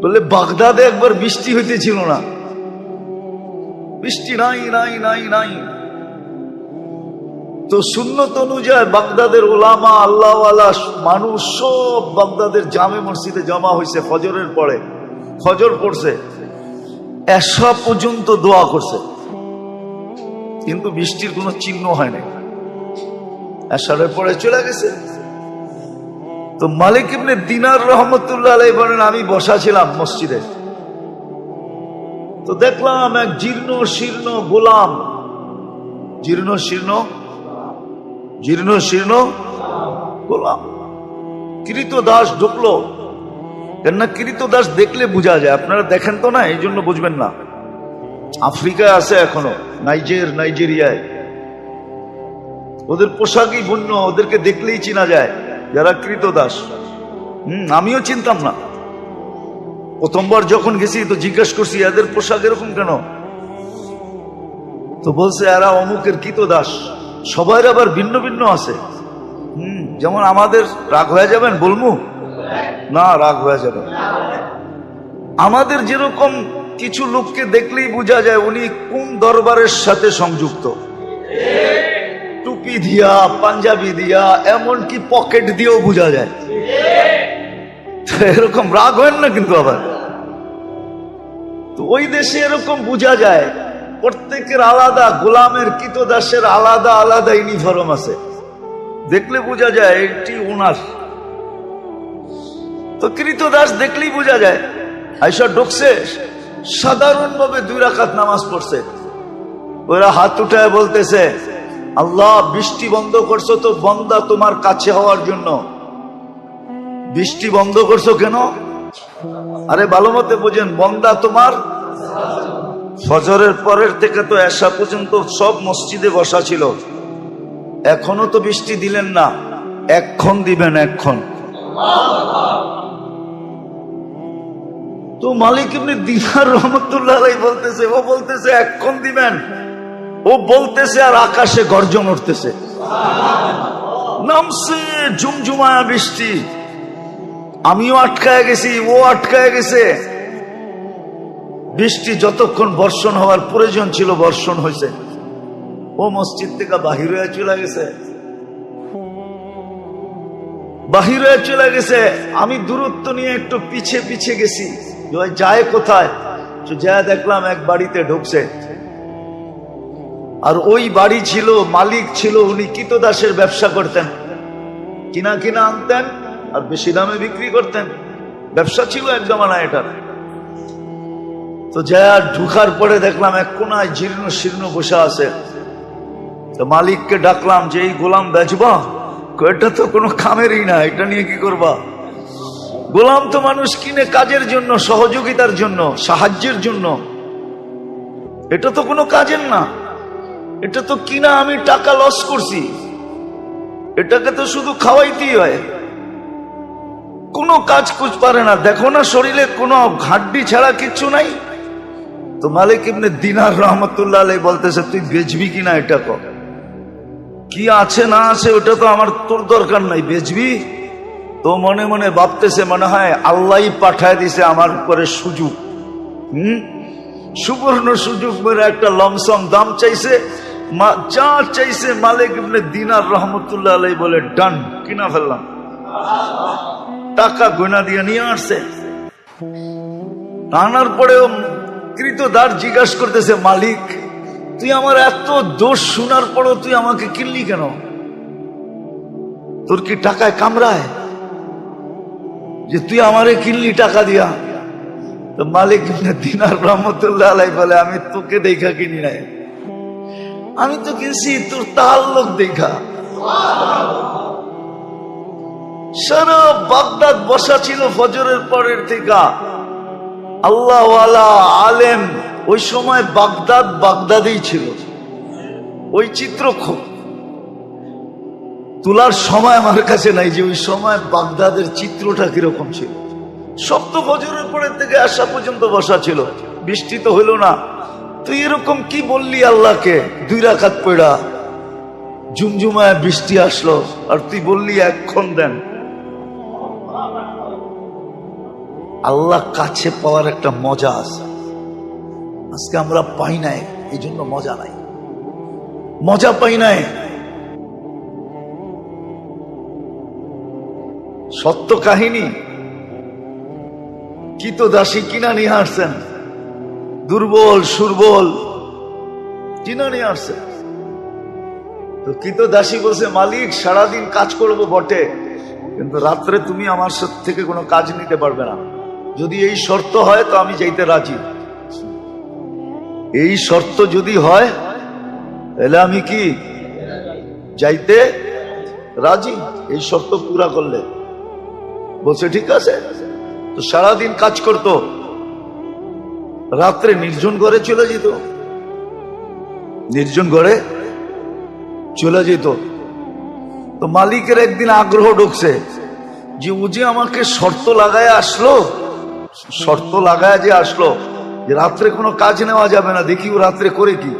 বলে বাগদাদে একবার বৃষ্টি হইতেছিল না, বৃষ্টি নাই নাই নাই নাই। তো সুন্নত অনুযায়ী বাগদাদের ওলামা আল্লাহওয়ালা মানুষ সব বাগদাদের জামে মসজিদে জমা হয়েছে। ফজরের পরে ফজর পড়ছে, এশা পর্যন্ত দোয়া করছে, কিন্তু বৃষ্টির কোনো চিহ্ন হয় নাই। এশারের পরে চলে গেছে। তো মালিক ইবনে দিনার রহমতুল্লাহ আলাইহি বলেন, আমি বসা ছিলাম মসজিদে, তো দেখলাম এক জীর্ণ শীর্ণ গোলাম, জীর্ণ শীর্ণ গোলাম, কৃতদাস ঢুকলো। কেননা কৃতদাস দেখলে বোঝা যায়, আপনারা দেখেন তো না, এই জন্য বুঝবেন না। আফ্রিকায় আছে এখনো, নাইজেরিয়ায় ওদের পোশাকই ভিন্ন, ওদেরকে দেখলেই চেনা যায় যারা কৃতদাস। আমিও চিনতাম না, প্রথমবার যখন গেছি তো জিজ্ঞেস করছি এদের পোশাক এরকম কেন, তো বলছে এরা অমুকের কৃতদাস। সবাই আবার ভিন্ন ভিন্ন আছে। যেমন আমাদের রাগ হয়ে যাবেন বলবো না, রাগ হয়ে যাবে। আমাদের যেরকম কিছু লোককে দেখলেই বোঝা যায় উনি কোন দরবারের সাথে সংযুক্ত, টুপি দিয়া, পাঞ্জাবি দিয়া, এমনকি পকেট দিয়েও বোঝা যায়। এরকম রাগ হয় না কিন্তু আবার। তো ওই দেশে এরকম বোঝা যায়, প্রত্যেকের আলাদা, গোলামের কৃতদাসের আলাদা আলাদা ইউনিফর্ম আছে, দেখলে বোঝা যায় এটি ওনার। তো কৃতদাস দেখলেই বোঝা যায়। আয়েশা ঢুকছে, সাধারণভাবে 2 রাকাত নামাজ পড়ছে। ওরা হাত উঠায় বলতেছে, আল্লাহ বৃষ্টি বন্ধ করছো তো বন্দা তোমার কাছে হওয়ার জন্য। বৃষ্টি বন্ধ করছো কেন? আরে ভালো মতে বোঝেন, বন্দা তোমার। ফজরের পরের থেকে তো এশা পর্যন্ত সব মসজিদে বসা ছিল, এখনো তো বৃষ্টি দিলেন না, এক্ষণ দিবেন, এক্ষণ। তো মালিক ইবনে দিনার রহমতুল্লাহ আলাইহি বলতেছে, ও বলতেছে এক্ষণ দিবেন, ও বলতেছে আর আকাশে গর্জন উঠতেছে, নামছে ঝুমঝুমায়া বৃষ্টি। আমিও আটকায় গেছি, ও আটকায় গেছে। বৃষ্টি যতক্ষণ বর্ষণ হওয়ার প্রয়োজন ছিল বর্ষণ হয়েছে। ও মসজিদ থেকে বাহির হয়ে চলে গেছে, বাহির হয়ে চলে গেছে। আমি দূরত্ব নিয়ে একটু পিছে পিছে গেছি, যায় কোথায়, যায় দেখলাম এক বাড়িতে ঢুকছে। আর ওই বাড়ি ছিল, মালিক ছিল, উনি কৃতদাসের ব্যবসা করতেন, কিনা আনতেন আর বেশি দামে বিক্রি করতেন। ব্যবসা ছিল এক জমানা এটা। তো যা ঢুকার পরে দেখলাম এক কোনায় জীর্ণ শীর্ণ বসে আছে। তো মালিককে ডাকলাম যে এই গোলাম বেচবা? এটা তো কোনো কামেরই না, এটা নিয়ে কি করবা? গোলাম তো মানুষ কিনে কাজের জন্য, সহযোগিতার জন্য, সাহায্যের জন্য, এটা তো কোনো কাজের না। এটা তো কিনা আমি টাকা লস করছি, এটাকে তো শুধু খাওয়াইতেই হয়, কোনো কাজ কুছ পারে না। দেখো না শরীরে কোনো হাড্ডি ছাড়া কিচ্ছু নাই। তো মালিক ইবনে দিনার রহমতুল্লাহ আলাইহি বলতেছে, তুই বেচবি কিনা এটা কর, কি আছে না আছে ওটা তো আমার তোর দরকার নাই, বেচবি? তো মনে মনে ভাবতেছে, মনে হয় আল্লাহই পাঠায় দিছে আমার উপরে সুযোগ, সুবর্ণ সুযোগ মেরে একটা লমসম দাম চাইছে। যা চাইছে মালিক ইবনে দিনার রহমতুল্লাহ আলাইহি বলে ডান, কিনা ফেললাম। টাকা গয়না দিয়ে নিয়ে আসছে। আনার পরেও কৃতদাস জিজ্ঞাসা করতেছে, মালিক তুই আমার এত দোষ শোনার পরও তুই আমাকে কিনলি কেন? তোর কি টাকায় কামড়ায় যে তুই আমারে কিনলি টাকা দিয়া? তো মালিক ইবনে দিনার রহমতুল্লাহ আলাইহি বলে, আমি তোকে দেখা কিনি নাই, আমি তো কিনছি তোর তাআল্লুক দেখা। সারা বাগদাদ বসা ছিল ফজরের পরের থেকে আল্লাহওয়ালা আলেম। ওই সময় বাগদাদেই ছিল। ওই চিত্র তোলার সময় আমার কাছে নাই যে ওই সময় বাগদাদের চিত্রটা কিরকম ছিল। সব তো ফজরের পরের থেকে আসা পর্যন্ত বসা ছিল, বৃষ্টি তো হইল না। তুই এরকম কি বললি আল্লাহকে? 2 রাকাত পড়া ঝুমঝুমায় বৃষ্টি আসলো আর তুই বললি এক্ষণ দেন। আল্লাহ কাছে পাওয়ার একটা মজা আছে, আজকে আমরা পাই নাই, এই জন্য মজা নাই, মজা পাই নাই। সত্য কাহিনী, কৃতদাসী কিনা নিয়ে আসছেন, দুর্বল সুর্বল কিনা নিয়ে আসছেন। তো কৃতদাসী বলছে, মালিক সারাদিন কাজ করবো বটে, কিন্তু রাত্রে তুমি আমার থেকে কোনো কাজ নিতে পারবে না। যদি এই শর্ত হয় তো আমি যাইতে রাজি। এই শর্ত যদি হয় তাহলে আমি কি যাইতে রাজি, এই শর্ত পুরা করলে। বলছে ঠিক আছে। তো সারাদিন কাজ করত, রাত্রে নির্জন ঘরে চলে যেত, নির্জন ঘরে চলে যেত। তো মালিকের একদিন আগ্রহ ঢুকছে যে ও যে আমাকে শর্ত লাগায় আসলো, শর্ত লাগায় যে আসলো যে রাত্রে কোনো কাজ নেওয়া যাবে না, দেখি ও রাত্রে করে কি।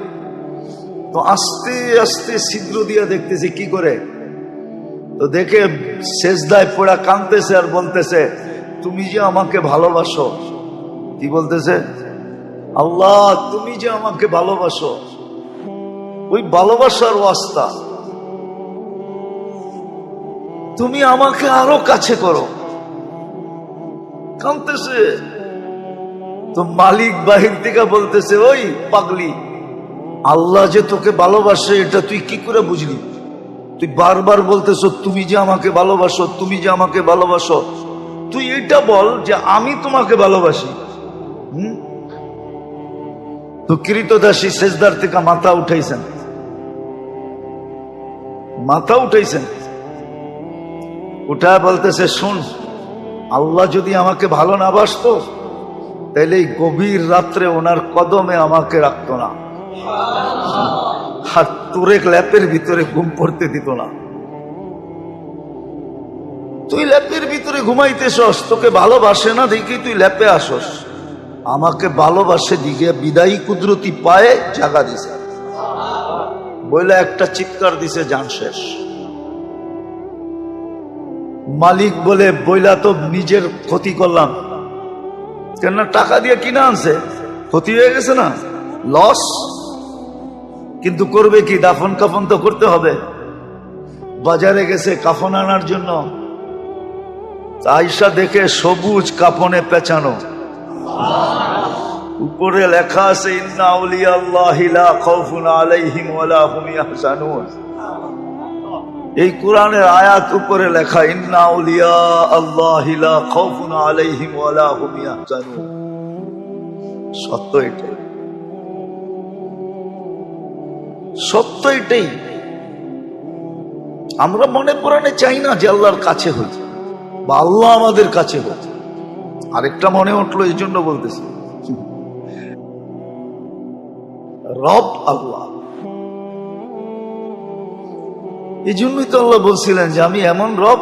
তো আস্তে আস্তে ছিদ্র দিয়ে দেখতেছে কি করে। তো দেখে সেজদায় পড়া কাঁদতেছে আর বলতেছে, তুমি যে আমাকে ভালোবাসো। কি বলতেছে? আল্লাহ তুমি যে আমাকে ভালোবাসো, ওই ভালোবাসার ওয়াস্তা তুমি আমাকে আরো কাছে করো। কাঁদতেছে। তো মালিক বাহির থেকে বলতেছে, ওই পাগলি, আল্লাহ যে তোকে ভালোবাসে এটা তুই কি করে বুঝলি? তুই বারবার বলতেছ তুমি যে আমাকে ভালোবাসো, তুমি যে আমাকে ভালোবাসো, তুই এটা বল যে আমি তোমাকে ভালোবাসি। তো কৃতদাসী সেজদার থেকে মাথা উঠাইছেন, মাথা উঠাইছেন, উঠা বলতেছে, শুন, আল্লাহ যদি আমাকে ভালো না বাসতো তাহলে এই গভীর রাত্রে ওনার কদমে আমাকে রাখতো না, আর তোরে ল্যাপের ভিতরে ঘুম পড়তে দিত না। তুই ল্যাপের ভিতরে ঘুমাইতেছস, তোকে ভালোবাসে না দেখি তুই ল্যাপে আসস, আমাকে ভালোবাসে দিকে বিদায়ী কুদরতি পায়ে জাগা দিছে বইলে একটা চিৎকার দিছে, জান শেষ। মালিক বলে, বইলা তো নিজের ক্ষতি করলাম, কেন টাকা দিয়ে কিনা আনছে, ক্ষতি হয়ে গেছে না, লস। কিন্তু করবে কি, দাফন কাফন তো করতে হবে। বাজারে গেছে কাফন আনার জন্য, আয়সা দেখে সবুজ কাফনে পেঁচানো, উপরে লেখা আছে ইন্না আউলিয়া আল্লাহি লা খাউফুন আলাইহিম ওয়ালা হুম ইয়াহজানুন। এই কোরআনের আয়াত উপরে লেখা ইন্না আউলিয়া আল্লাহি লা খাউফুন আলাইহিম ওয়ালা হুম ইয়াহজানুন। সত্য এটাই, সত্য এটাই। আমরা মনে প্রাণে চাই না যে আল্লাহর কাছে হই বা আল্লাহ আমাদের কাছে হোক। আরেকটা মনে উঠলো, এই জন্য বলতেছি, রব আল্লাহ। এই জন্যই তো আল্লাহ বলছিলেন যে আমি এমন রব,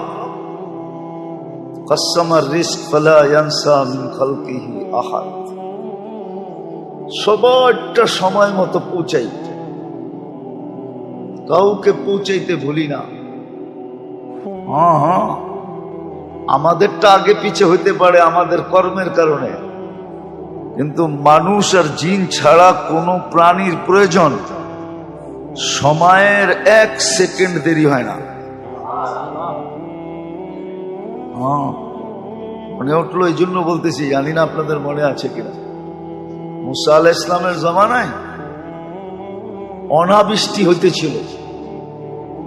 কাসসামার রিজক ফালা ইয়ানসা মিন খালকিহি আহাদ, সবারটা সময় মতো পৌঁছাই, কাউকে পৌঁছাইতে ভুলি না। হ্যাঁ হ্যাঁ, আমাদেরটা আগে পিছে হইতে পারে আমাদের কর্মের কারণে, কিন্তু মানুষ আর জিন ছাড়া কোনো প্রাণীর প্রয়োজন সময়ের 1 সেকেন্ড দেরি হয় না। হ্যাঁ, মনে উঠলো, এই জন্য বলতেছি, জানি না আপনাদের মনে আছে কিনা, মুসা আলাইহিস ইসলামের জমানায় অনাবৃষ্টি হইতেছিল,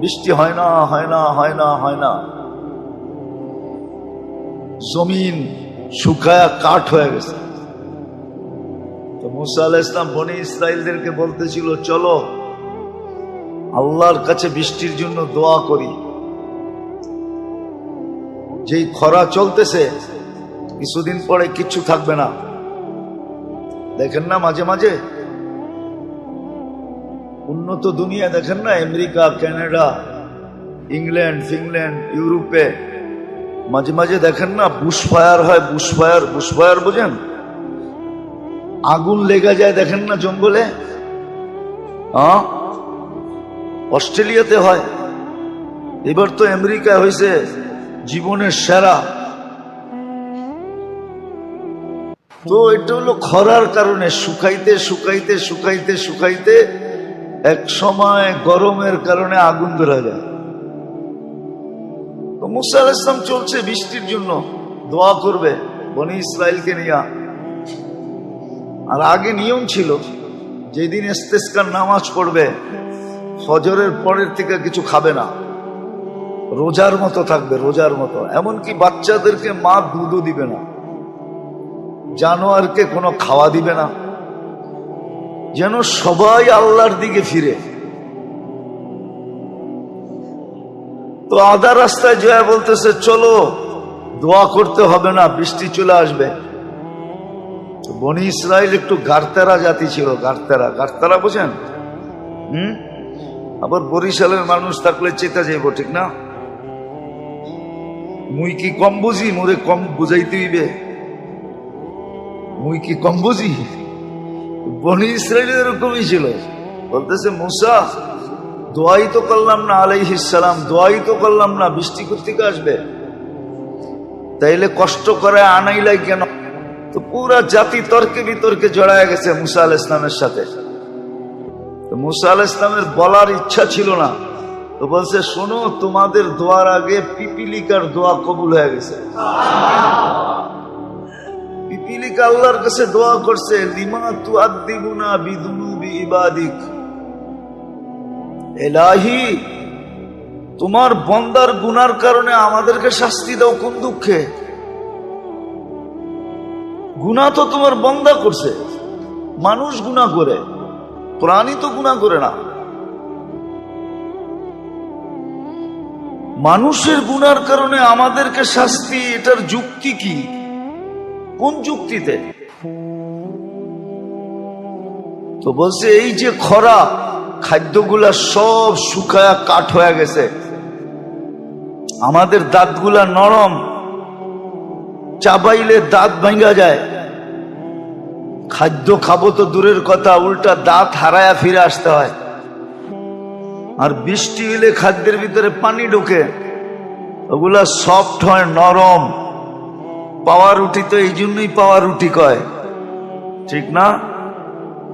বৃষ্টি হয় না হয় না হয় না হয় না, জমিন শুকায়া কাঠ হয়ে গেছে। তো মুসা আলাইহিস ইসলাম বনি ইসরাইলদেরকে বলতেছিল, চলো আল্লাহর কাছে বৃষ্টির জন্য দোয়া করি। যেই খরা চলতেছে, কিছুদিন পরে কিচ্ছু থাকবে না। দেখেন না মাঝে মাঝে উন্নত দুনিয়া, দেখেন না আমেরিকা, কানাডা, ইংল্যান্ড, ফিনল্যান্ড, ইউরোপে মাঝে মাঝে দেখেন না বুশফায়ার হয়। বুশফায়ার, বুশফায়ার বোঝেন? আগুন লেগে যায়, দেখেন না জঙ্গলে। হ্যাঁ, অস্ট্রেলিয়াতে হয়, এবার তো আমেরিকায় হয়েছে জীবনের সেরা। তো এটা হলো খরার কারণে, শুকাইতে শুকাইতে শুকাইতে শুকাইতে এক সময় গরমের কারণে আগুন ধরা যায়। তো মুসা আলাইহিস সালাম চলছে বৃষ্টির জন্য, দোয়া করবে বনি ইসরাইলকে নিয়ে। আর আগে নিয়ম ছিল, যেদিন ইস্তেসকার নামাজ পড়বে ফজরের পরের থেকে কিছু খাবে না, রোজার মতো থাকবে, রোজার মতো। এমনকি বাচ্চাদেরকে মা দুধও দিবে না, জানোয়ারকে কোনো খাওয়া দিবে না, যেন সবাই আল্লাহর দিকে ফিরে। তো আধা রাস্তায় জয়া বলতেছে চলো, দোয়া করতে হবে না, বৃষ্টি চলে আসবে। বনি ইসরাইল একটু গারতেরা জাতি ছিল, গারতেরা, গারতেরা বুঝেন? আবার বরিশালের মানুষ থাকলে চেতা যাইব, ঠিক না? মুই কি কম বুঝি, মোরে কম বুঝাইতে হইবে? মুই কি কম বুঝি? বনি ইসরাইল এরকমই ছিল। বলতেছে মুসা, দোয়াই তো করলাম না আলাইহিস সালাম, দোয়াই তো করলাম না, বৃষ্টি কোত্থেকে আসবে? তাইলে কষ্ট করে আনাইলাই কেন? তো পুরা জাতি তর্কে বিতর্কে জড়ায় গেছে মুসা আলাইহিস সালামের সাথে। তো মুসা আলাইহিস সালামের বলার ইচ্ছা ছিল না। তো বলছে শোনো, তোমাদের দোয়ার আগে পিপিলিকার দোয়া কবুল হয়ে গেছে। পিপিলিকা আল্লাহর কাছে দোয়া করছে, লিমা তুআদ্দিবুনা বিদুনুবি ইবাদিক, ইলাহি তোমার বান্দার গুনার কারণে আমাদেরকে শাস্তি দাও কোন দুঃখে? গুনাহ তো তোমার বান্দা করছে, মানুষ গুনাহ করে, প্রাণী তো গুনাহ করে না। মানুষের গুনার কারণে আমাদেরকে শাস্তি, এটার যুক্তি কি? কোন যুক্তিতে? তো বলছে এই যে খরা, খাদ্যগুলা সব শুকায়া কাঠ হয়ে গেছে, আমাদের দাঁতগুলা নরম, চাবাইলে দাঁত ভাঙ্গা যায়। খাদ্য খাবো তো দূরের কথা, উল্টা দাঁত হারায়া ফিরে আসতে হয়। আর বৃষ্টি হলে খাদ্যের ভিতরে পানি ঢোকে, ওগুলা সফট হয়, নরম। পাওয়া রুটি তো এই জন্যই পাওয়া রুটি কয়, ঠিক না?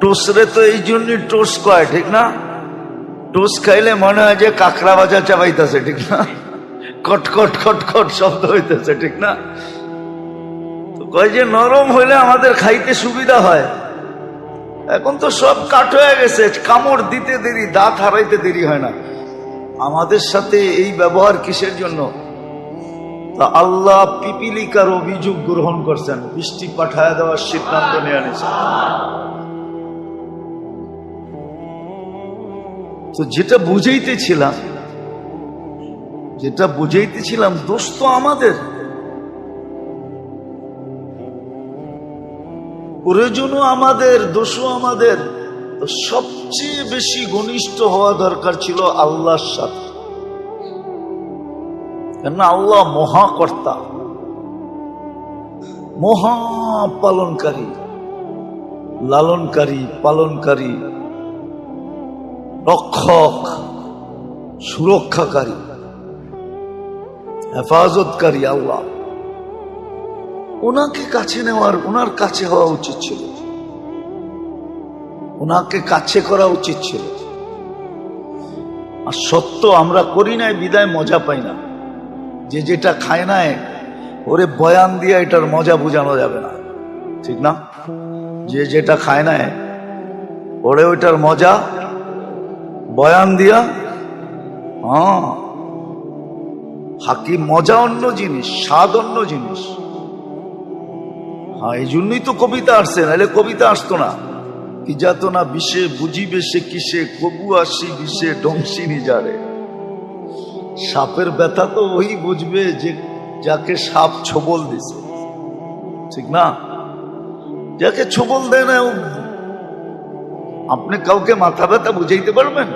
টোস্টরে তো এই জন্যই টোস্ট কয়, ঠিক না? টোস্ট খাইলে মনে হয় যে কাঁকড়া ভাজা চাবাইতেছে, ঠিক না? কটকট কটকট শব্দ হইতেছে, ঠিক না? তো কয় যে নরম হইলে আমাদের খাইতে সুবিধা হয়। এখন তো সব কাঠ হয়ে গেছে, কামড় দিতে দেরি, দাঁত হারাইতে দেরি হয় না। আমাদের সাথে এই ব্যবহার কিসের জন্য? তা আল্লাহ পিপিলিকার অভিযোগ গ্রহণ করছেন, বৃষ্টি পাঠায় দেওয়ার সিদ্ধান্ত নিয়ে নিয়েছেন। তো যেটা বুঝাইতেছিলাম দোষ তো আমাদের, প্রয়োজনও আমাদের, দোষও আমাদের। তো সবচেয়ে বেশি ঘনিষ্ঠ হওয়া দরকার ছিল আল্লাহর সাথে, কেননা আল্লাহ মহাকর্তা, মহা পালনকারী, লালনকারী, পালনকারী, রক্ষক, সুরক্ষাকারী, হেফাজতকারী আল্লাহ। ওনাকে কাছে নেওয়ার, ওনার কাছে হওয়া উচিত ছিল, ওনাকে কাছে করা উচিত ছিল। আর সত্য আমরা করি নাই বিদায় মজা পাই না। যে যেটা খায় নাই ওরে বয়ান দিয়ে এটার মজা বোঝানো যাবে না, ঠিক না? যে যেটা খায় নাই ওরে ওইটার মজা বয়ান দিয়া, হাকি মজা অন্য জিনিস, স্বাদ অন্য জিনিস। এই জন্যই তো কবিতা আসছে, নাহলে কবিতা আসতো না। কি যাত না বিষে বুঝিবে সে কিসে, কবু আসি বিষে ডংসিনি যারে। সাপের ব্যথা তো ওই বুঝবে যে যাকে সাপ ছোবল দিছে, ঠিক না? যাকে ছোবল দেয় না, আপনি কাউকে মাথা ব্যথা বুঝাইতে পারবেন?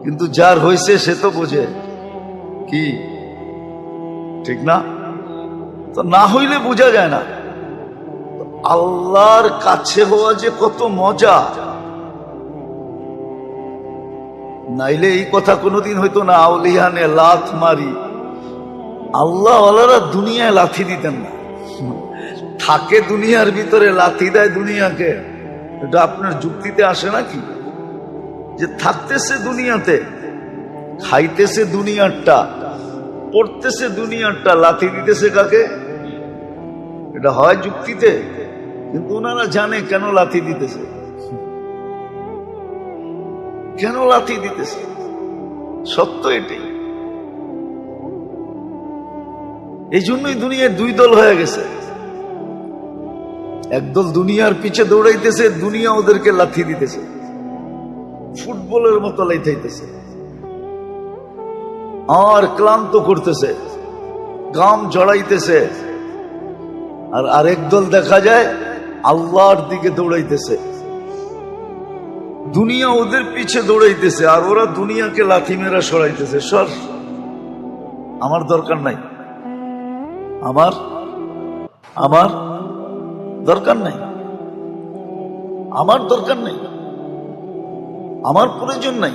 কিন্তু যার হয়েছে সে তো বোঝে, কি ঠিক না? তো না হইলে বোঝা যায় না। আল্লাহর কাছে হওয়া যে কত মজা, নাইলে এই কথা কোনোদিন হইতো না। আউলিয়ানে লাত মারি, আল্লাহ ওয়ালারা দুনিয়ায় লাথি দিতেন না, থাকে দুনিয়ার ভিতরে, লাথি দেয় দুনিয়াকে। এটা আপনার যুক্তিতে আসে নাকি? যে থাকতেছে দুনিয়াতে, খাইতেছে দুনিয়ারটা, পড়তেছে দুনিয়ারটা, লাথি দিতেছে কাকে? এটা হয় যুক্তিতে? কিন্তু ওনারা জানে কেন লাথি দিতেছে, কেন লাথি দিতেছে। সত্য এটাই। এই জন্যই দুনিয়ায় দুই দল হয়ে গেছে। একদল দুনিয়ার পিছে দৌড়াইতেছে, দুনিয়া ওদেরকে লাথি দিতেছে, ফুটবলের মতো লাইতাইতেছে আর ক্লান্ত করতেছে, গাম জড়াইতেছে। আর আরেক দল দেখা যায় আল্লাহর দিকে দৌড়াইতেছে, দুনিয়া ওদের পিছে দৌড়াইতেছে আর ওরা দুনিয়াকে লাথি মেরা সরাইতেছে। সর, আমার দরকার নাই, আমার আমার দরকার নাই, আমার দরকার নাই, আমার প্রয়োজন নাই।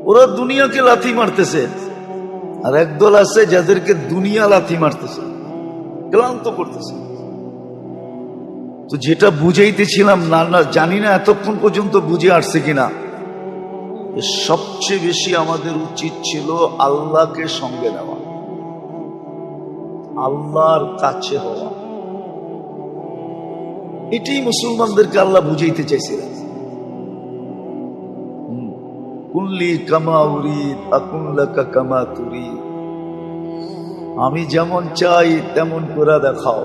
ওরা দুনিয়াকে লাথি মারতেছে আর একদল আছে যাদেরকে দুনিয়া লাথি মারতেছে, ক্লান্ত করতেছে। তো যেটা বুঝাইতেছিলাম, না জানি না এতক্ষণ পর্যন্ত বুঝে আসছে কিনা, সবচেয়ে বেশি আমাদের উচিত ছিল আল্লাহকে সঙ্গে নেওয়া, আল্লাহর কাছে হওয়া। এটাই মুসলমানদেরকে আল্লাহ বুঝাইতে চাইছিলেন। কুল্লি কামা উরিদ আকুন লাকা কামা তুরিদ, আমি যেমন চাই তেমন করে দেখাও,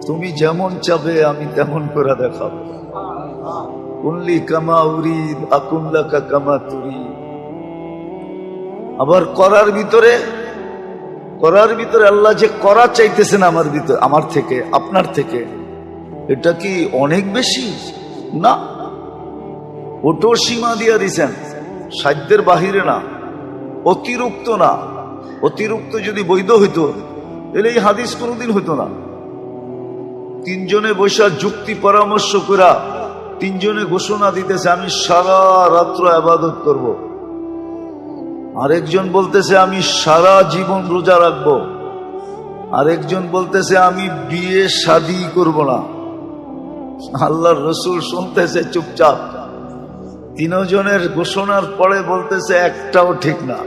তুমি যেমন চাবে আমি তেমন করে দেখাবো। কুল্লি কামা উরিদ আকুন লাকা কামা তুরিদ। আবার করার ভিতরে আল্লাহ যে করা চাইতেছেন আমার ভিতরে, আমার থেকে, আপনার থেকে, এটা কি অনেক বেশি? না, ওটাও সীমা দিয়ে দিছেন, সাধ্যের বাহিরে না, অতিরিক্ত না। অতিরিক্ত যদি বৈধ হইতো তাহলে এই হাদিস কোনোদিন হইতো না। তিনজনে বৈশা যুক্তি পরামর্শ করা, তিনজনে ঘোষণা দিতেছে আমি সারা রাত্র ইবাদত করব, আরেকজন বলতেছে আমি সারা জীবন রোজা রাখবো, আরেকজন বলতেছে আমি বিয়ে শাদী করব না। আল্লাহর রসুল শুনতেছে চুপচাপ, তিনজনের ঘোষণার পরে বলতেছে একটাও ঠিক না।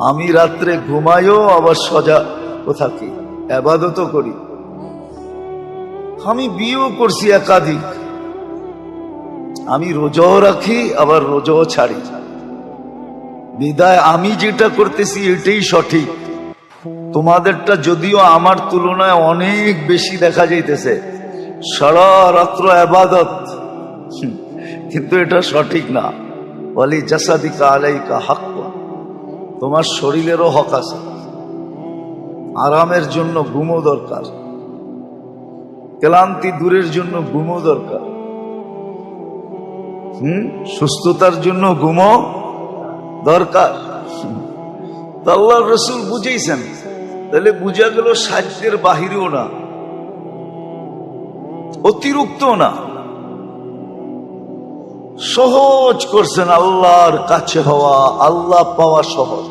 আমি রাত্রে ঘুমাইও আবার সজাগ থাকি, ইবাদতও করি, আমি বিয়েও করছি একাধিক, আমি রোজাও রাখি আবার রোজাও ছাড়ি। বিদায় আমি যেটা করতেছি এটাই সঠিক, তোমাদেরটা যদিও আমার তুলনায় অনেক বেশি দেখা যাইতেছে, সারা রাত্র ইবাদত, কিন্তু এটা সঠিক না। ওয়ালি জাসাদিকা আলাইকা হক, তোমার শরীরেরও হক আছে, আরামের জন্য ঘুমও দরকার, ক্লান্তি দূরের জন্য ঘুমও দরকার, সুস্থতার জন্য ঘুমও দরকার। আল্লাহর রাসূল বুঝাইছেন, তাহলে বুঝা গেল সাধ্যের বাহিরেও না, অতিরিক্ত না, সহজ করছেন। আল্লাহর কাছে হওয়া, আল্লাহ পাওয়া সহজ,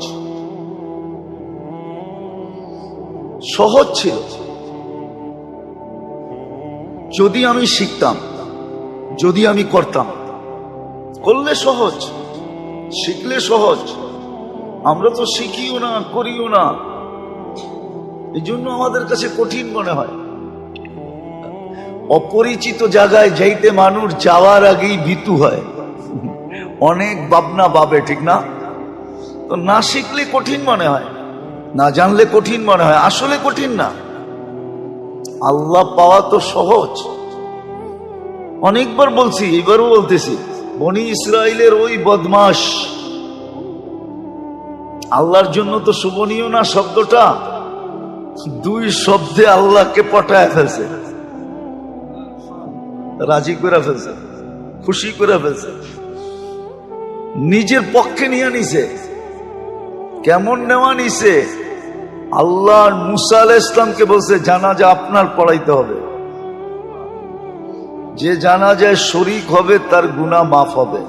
সহজ ছিল। যদি আমি শিখতাম, যদি আমি করতাম, করলে সহজ, শিখলে সহজ। আমরা তো শিখিও না, করিও না, এই জন্য আমাদের কাছে কঠিন মনে হয়। অপরিচিত জায়গায় যাইতে মানুষ যাওয়ার আগেই ভীতু হয়, অনেক ভাবনা ভাবে, ঠিক না? তো না শিখলে কঠিন মনে হয়, না জানলে কঠিন মনে হয়, আসলে কঠিন না। আল্লাহ পাওয়া তো সহজ। অনেকবার বলছি, এবারও বলতেছি, বনি ইসরাইলের ওই বদমাশ, আল্লাহর জন্য তো শোভনীয় না শব্দটা, দুই শব্দে আল্লাহকে পটায় ফেলছে, রাজি করে ফেলছে, খুশি করে ফেলছে, নিজের পক্ষে নিয়ে নিছে। কেমন নেওয়া নিছে? আল্লাহ মুসা আলাইহিস সালামকে বলছে জানাজা আপনার পড়াইতে হবে, যে জানাজায় শরীক হবে তার গুনাহ মাফ হবে।